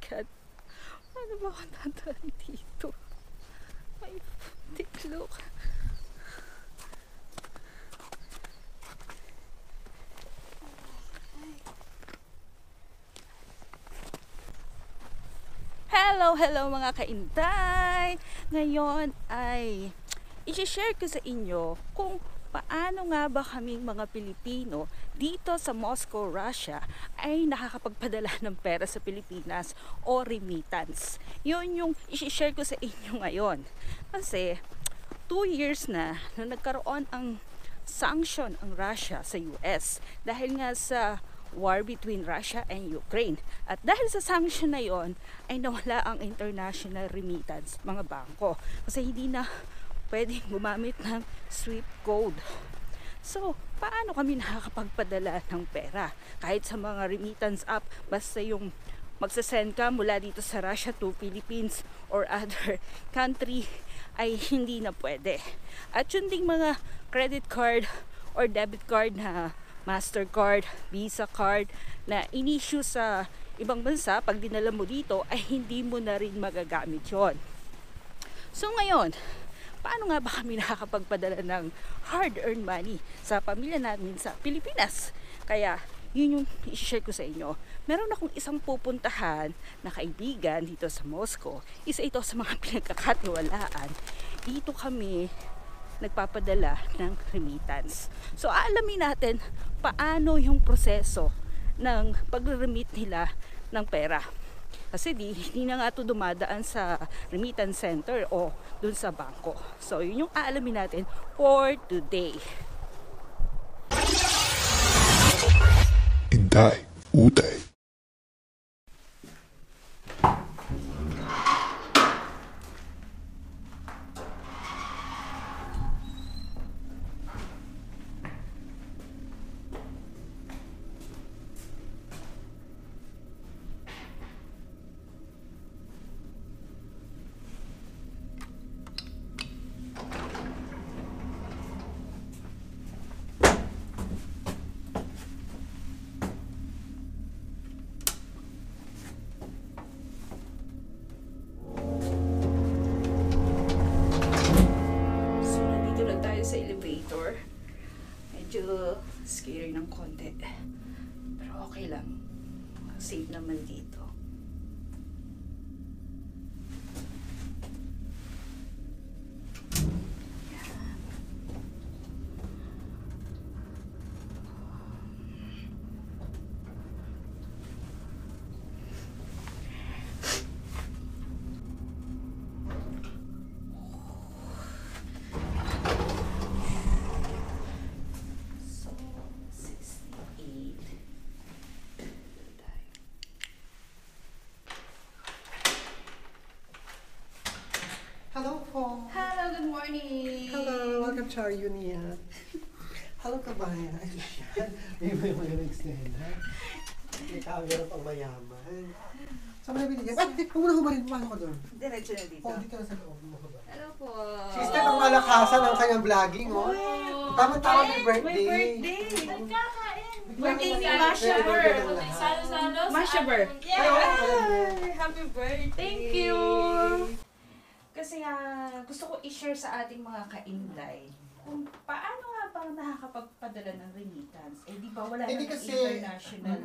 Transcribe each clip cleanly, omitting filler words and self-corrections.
God. Paano ba ako dadaan dito? My tiklok. Hello mga kainday! Ngayon ay i-share ko sa inyo kung paano nga ba kaming mga Pilipino dito sa Moscow, Russia ay nakakapagpadala ng pera sa Pilipinas o remittance. Yun yung i-share ko sa inyo ngayon. Kasi 2 years na nagkaroon ang sanction ang Russia sa US dahil nga sa war between Russia and Ukraine. At dahil sa sanction na yon ay nawala ang international remittance mga bangko kasi hindi na pwedeng gumamit ng SWIFT code. So, paano kami nakakapagpadala ng pera? Kahit sa mga remittance app, basta yung magsasend ka mula dito sa Russia to Philippines or other country ay hindi na pwede. At yun ding mga credit card or debit card na Mastercard, Visa card na in-issue sa ibang bansa, pag dinala mo dito ay hindi mo na rin magagamit yon. So ngayon, paano nga ba kami nakakapagpadala ng hard-earned money sa pamilya namin sa Pilipinas? Kaya yun yung i-share ko sa inyo. Meron akong isang pupuntahan na kaibigan dito sa Moscow. Isa ito sa mga pinagkakatiwalaan. Dito kami nagpapadala ng remittance. So aalamin natin paano yung proseso ng pagre-remit nila ng pera. Kasi hindi na nga ito dumadaan sa remittance center o dun sa bangko. So yun yung aalamin natin for today. Inday, Uday. Sa elevator, medyo scary ng konti, pero okay lang, safe naman dito. Hello po. Hello, good morning. Hello, welcome to our unit. Hello, kabayan. Ay, siya. May magaling stela. May camera pang mayaman. Saan mo na binigyan? Ay, huwag mo na humarin. Pumasok ka doon. Diretso na dito. Oh, dito na sa loob mo. Hello po. Sister, ang malakasan ng kanyang vlogging, oh. Tama-tama may birthday. May birthday. Nagkakain. Birthday ni Masha Ber. Salo-salo. Masha Ber. Yeah. Happy birthday. Thank you. Kasi gusto ko i-share sa ating mga kainday kung paano nga bang nakakapagpadala ng remittance. Eh di ba wala Hindi namang kasi, international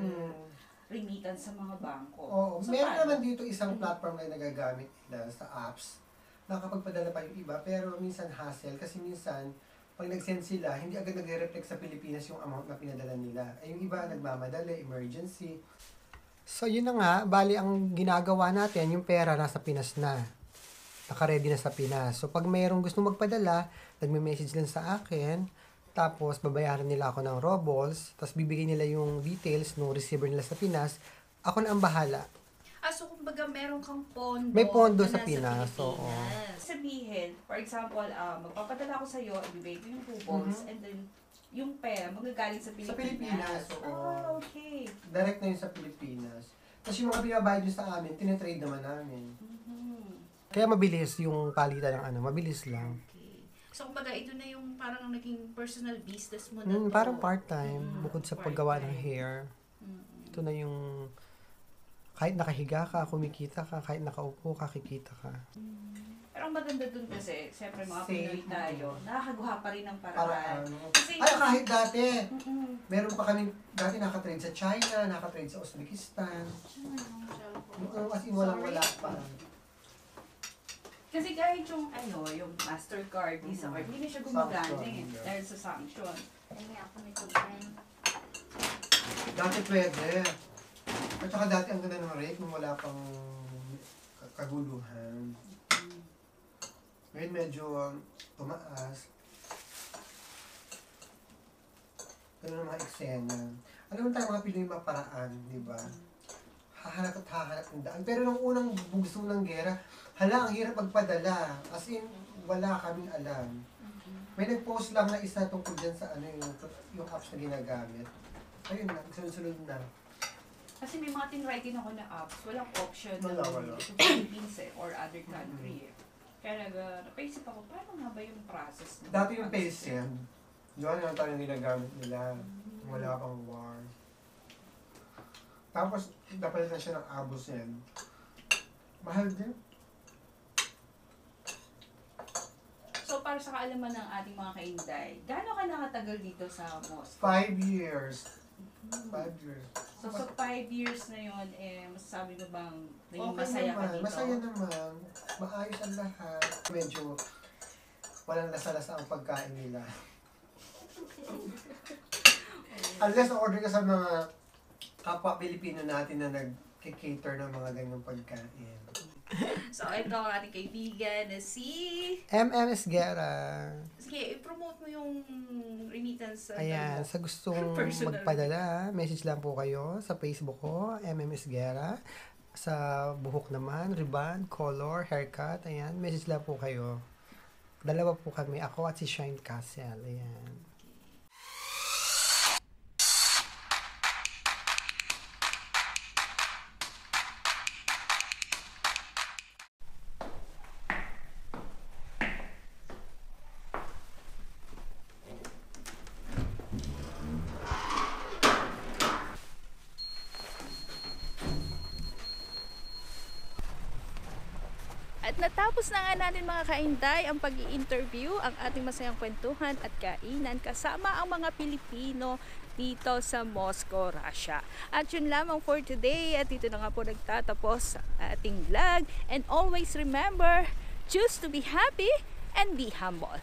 remittance sa mga bangko. Oo, So, meron paano? naman dito isang platform na nagagamit nila sa apps. Nakakapagpadala pa yung iba, pero minsan hassle kasi minsan pag nag-send sila, hindi agad nag-reflect sa Pilipinas yung amount na pinadala nila. Ay yung iba nagmamadali, emergency. So yun na nga, bali ang ginagawa natin, yung pera nasa Pinas na. Naka-ready na sa Pinas. So pag mayroong gustong magpadala, nagme-message lang sa akin, tapos babayaran nila ako ng rubles, tapos bibigay nila yung details ng receiver nila sa Pinas, ako na ang bahala. So kumbaga meron kang pondo. May pondo na sa nasa Pinas, Pilipinas. Sabihin, for example, magpapadala ako sa iyo, ibibigay ko yung rubles, and then yung pera magagaling sa Pilipinas. Sa Pilipinas, oo. Okay. Direct na yun sa Pilipinas. Tapos yung mga binabayad nyo sa amin, tinitrade naman namin. Kaya mabilis yung palitan ng mabilis lang. Okay. So kumbaga ito na yung parang naging personal business mo na to. Parang part-time, bukod sa paggawa ng part-time. hair. Ito na yung Kahit nakahiga ka, kumikita ka. Kahit nakaupo ka, kikita ka. Pero ang maganda dun kasi, siyempre mga Safe. Pinoy tayo, nakakagawa pa rin ng Para paraan. ano. Kasi, Ay, kahit dati. Mm-mm. Meron pa kami, dati nakatrade sa China, nakatrade sa Uzbekistan. As in, walang-wala pa. Kasi kahit yung yung Mastercard, Visa card, hindi na siya gumagana Sanction, eh. yeah. Dahil sa sanction. Kaya ako nito friend. Dati pwede. At saka dati ang ganda ng rate nung wala pang kaguluhan. Ngayon medyo tumaas. Ganun ang mga eksena. Alam mo tayo mga Pinoy mga paraan, di ba? Hahanap at hahanap ng daan. Pero nung unang bugso ng gera, hala, ang hirap magpadala. As in, wala kaming alam. May nag-post lang na isa tungkol dyan sa yung apps na ginagamit. Ayun na, sunod-sunod na. Kasi may mga tinwriting ako na apps, walang option Wala, na wala. ito Philippines or other country eh. Kaya napaisip ako, paano nga ba yung process? ng Dati yung pag-send? PaySend, doon lang tayo ginagamit nila. Wala pang war. Tapos, dapat na siya ng Abosend. Mahal din. So, para sa kaalaman ng ating mga kainday, gaano ka nakatagal dito sa Moscow? 5 years. 5 years. So, sa 5 years na yun, masasabi mo bang naging Okay masaya ka naman, dito? masaya naman. Maayos ang lahat. Medyo walang lasa-lasa ang pagkain nila. Unless order ka sa mga kapwa Pilipino natin na nag-cater ng mga ganyang pagkain. So, ito ang ating kaibigan na si... MMS Guerra. Sige, i-promote mo yung remittance. Ayan, sa gustong Personal. magpadala, message lang po kayo sa Facebook ko, MMS Guerra. Sa buhok naman, ribbon, color, haircut, ayan, message lang po kayo. Dalawa po kami, ako at si Shine Castle, ayan. At natapos na nga natin mga kainday ang pag-i-interview, ang ating masayang kwentuhan at kainan kasama ang mga Pilipino dito sa Moscow, Russia. At yun lamang for today at dito na nga po nagtatapos ang ating vlog. And always remember, choose to be happy and be humble.